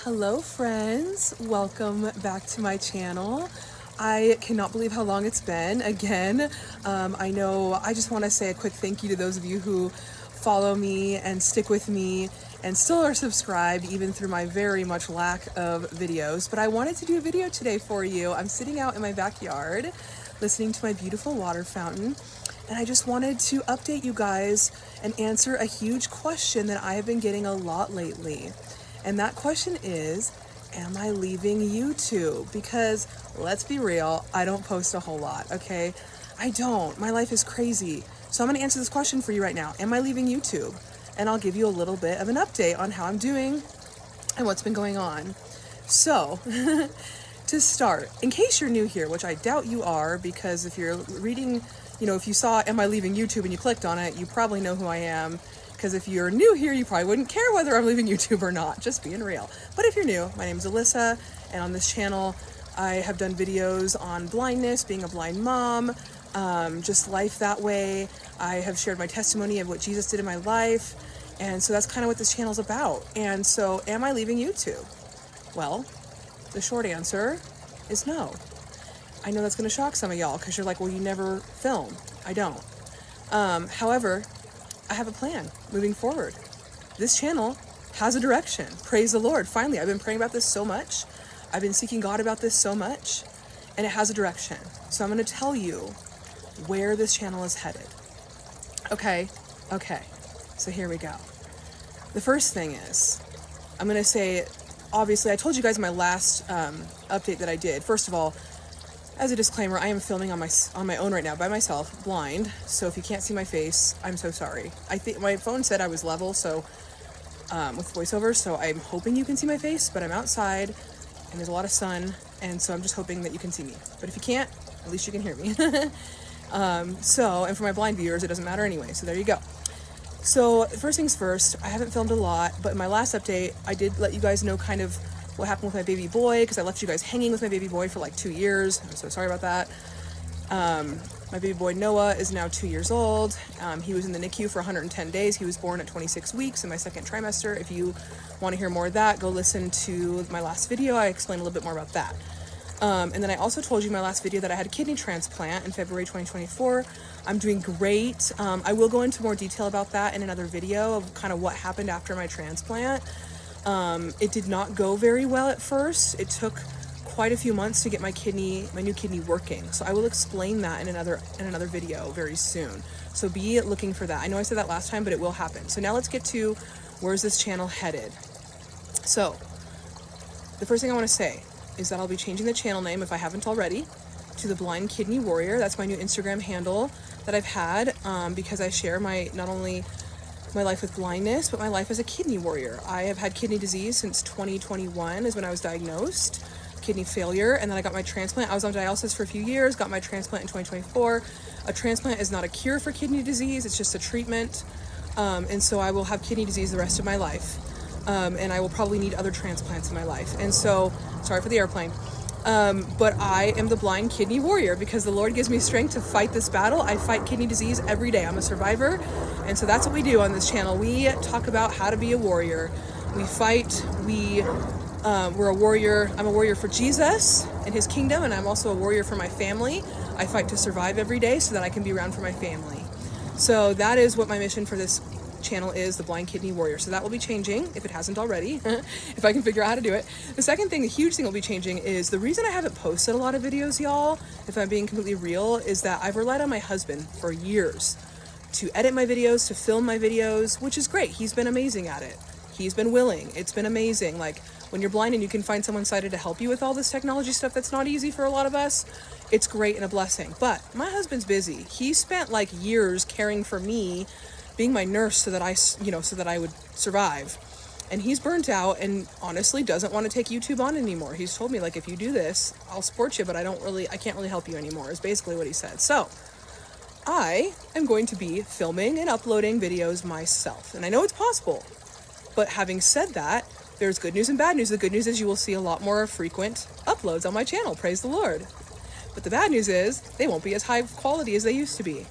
Hello friends, welcome back to my channel. I cannot believe how long it's been again. I just want to say a quick thank you to those of you who follow me and stick with me and still are subscribed even through my very much lack of videos. But I wanted to do a video today for you. I'm sitting out in my backyard listening to my beautiful water fountain, and I just wanted to update you guys and answer a huge question that I have been getting a lot lately. And that question is, am I leaving YouTube? Because let's be real, I don't post a whole lot, okay? I don't. My life is crazy. So I'm gonna answer this question for you right now. Am I leaving YouTube? And I'll give you a little bit of an update on how I'm doing and what's been going on. So, to start, in case you're new here, which I doubt you are, because if you're reading, if you saw Am I Leaving YouTube and you clicked on it, you probably know who I am. Because if you're new here, you probably wouldn't care whether I'm leaving YouTube or not, just being real. But if you're new, my name is Alyssa, and on this channel, I have done videos on blindness, being a blind mom, just life that way. I have shared my testimony of what Jesus did in my life, and so that's kind of what this channel is about. And so, am I leaving YouTube? Well, the short answer is no. I know that's going to shock some of y'all, because you're like, well, you never film. I don't. However, I have a plan moving forward. This channel has a direction. Praise the Lord. Finally, I've been praying about this so much. I've been seeking God about this so much, and it has a direction. So I'm going to tell you where this channel is headed. Okay. So here we go. The first thing is, I'm going to say, obviously, I told you guys in my last update that I did. First of all, as a disclaimer, I am filming on my own right now by myself, blind. So if you can't see my face, I'm so sorry. I think my phone said I was level, so with voiceover, so I'm hoping you can see my face, but I'm outside and there's a lot of sun, and so I'm just hoping that you can see me. But if you can't, at least you can hear me. And for my blind viewers, it doesn't matter anyway, so there you go. So first things first, I haven't filmed a lot, but in my last update, I did let you guys know kind of what happened with my baby boy, because I left you guys hanging with my baby boy for like 2 years. I'm so sorry about that. My baby boy Noah is now 2 years old. He was in the NICU for 110 days. He was born at 26 weeks in my second trimester. If you want to hear more of that, go listen to my last video. I explained a little bit more about that. And then I also told you in my last video that I had a kidney transplant in February 2024. I'm doing great. I will go into more detail about that in another video of kind of what happened after my transplant. It did not go very well at first. It took quite a few months to get my new kidney working. So I will explain that in another video very soon. So be looking for that. I know I said that last time, but it will happen. So now let's get to where's this channel headed. So the first thing I want to say is that I'll be changing the channel name, if I haven't already, to The Blind Kidney Warrior. That's my new Instagram handle that I've had, because I share not only my life with blindness, but my life as a kidney warrior. I have had kidney disease since 2021 is when I was diagnosed, kidney failure, and then I got my transplant. I was on dialysis for a few years, got my transplant in 2024. A transplant is not a cure for kidney disease, it's just a treatment. And so I will have kidney disease the rest of my life. And I will probably need other transplants in my life. And so, sorry for the airplane. But I am the blind kidney warrior because the Lord gives me strength to fight this battle. I fight kidney disease every day. I'm a survivor. And so that's what we do on this channel. We talk about how to be a warrior. We fight. We're a warrior. I'm a warrior for Jesus and his kingdom. And I'm also a warrior for my family. I fight to survive every day so that I can be around for my family. So that is what my mission for this channel is, The Blind Kidney Warrior. So that will be changing if it hasn't already, if I can figure out how to do it. The second thing, the huge thing will be changing is the reason I haven't posted a lot of videos, y'all, if I'm being completely real, is that I've relied on my husband for years to edit my videos, to film my videos, which is great. He's been amazing at it. He's been willing. It's been amazing. Like when you're blind and you can find someone sighted to help you with all this technology stuff that's not easy for a lot of us, it's great and a blessing. But my husband's busy. He spent like years caring for me, being my nurse so that I would survive. And he's burnt out and honestly doesn't want to take YouTube on anymore. He's told me, like, if you do this, I'll support you, but I can't really help you anymore, is basically what he said. So I am going to be filming and uploading videos myself. And I know it's possible, but having said that, there's good news and bad news. The good news is you will see a lot more frequent uploads on my channel, praise the Lord. But the bad news is they won't be as high quality as they used to be.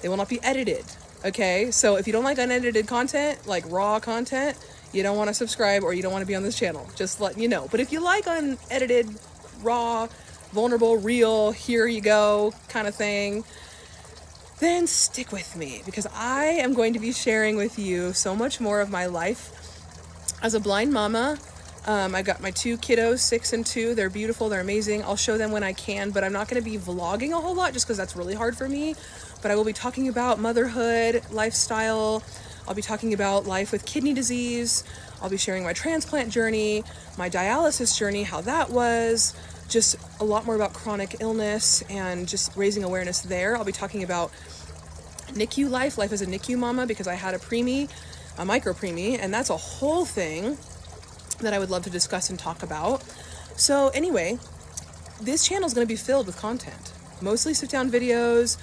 They will not be edited. Okay, so if you don't like unedited content, like raw content, you don't want to subscribe or you don't want to be on this channel. Just letting you know. But if you like unedited, raw, vulnerable, real, here you go kind of thing, then stick with me, because I am going to be sharing with you so much more of my life as a blind mama. I've got my 2 kiddos, 6 and 2. They're beautiful. They're amazing. I'll show them when I can, but I'm not going to be vlogging a whole lot just because that's really hard for me. But I will be talking about motherhood, lifestyle. I'll be talking about life with kidney disease. I'll be sharing my transplant journey, my dialysis journey, how that was, just a lot more about chronic illness and just raising awareness there. I'll be talking about NICU life as a NICU mama, because I had a preemie, a micro preemie, and that's a whole thing that I would love to discuss and talk about. So anyway, this channel is going to be filled with content, mostly sit down videos,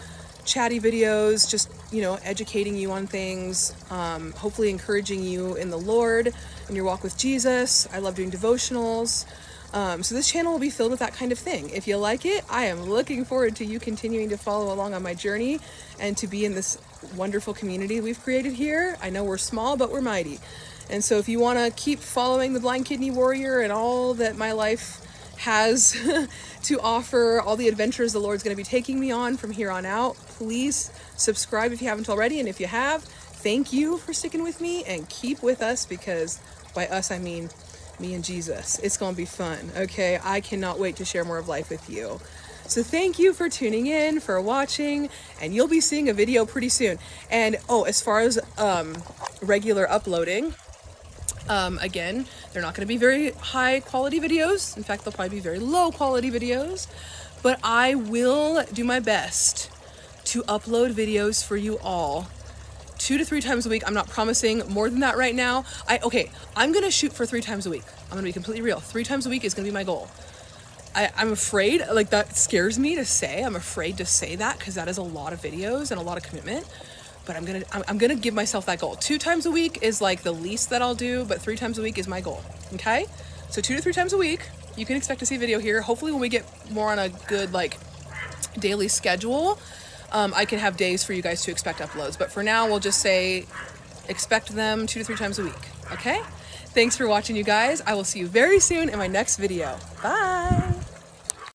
chatty videos, just, you know, educating you on things, hopefully encouraging you in the Lord and your walk with Jesus. I love doing devotionals. So this channel will be filled with that kind of thing. If you like it, I am looking forward to you continuing to follow along on my journey and to be in this wonderful community we've created here. I know we're small, but we're mighty. And so if you want to keep following the Blind Kidney Warrior and all that my life has to offer, all the adventures the Lord's going to be taking me on from here on out, please subscribe if you haven't already. And if you have, thank you for sticking with me, and keep with us, because by us, I mean me and Jesus. It's going to be fun. Okay. I cannot wait to share more of life with you. So thank you for tuning in, for watching, and you'll be seeing a video pretty soon. And as far as regular uploading, again, they're not going to be very high quality videos. In fact, they'll probably be very low quality videos, but I will do my best to upload videos for you all 2 to 3 times a week. I'm not promising more than that right now. I'm going to shoot for 3 times a week. I'm going to be completely real. 3 times a week is going to be my goal. I'm afraid, like, that scares me to say. I'm afraid to say that because that is a lot of videos and a lot of commitment. But I'm gonna give myself that goal. 2 times a week is like the least that I'll do, but 3 times a week is my goal. Okay, so 2 to 3 times a week, you can expect to see a video here. Hopefully, when we get more on a good like daily schedule, I can have days for you guys to expect uploads. But for now, we'll just say expect them 2 to 3 times a week. Okay. Thanks for watching, you guys. I will see you very soon in my next video. Bye.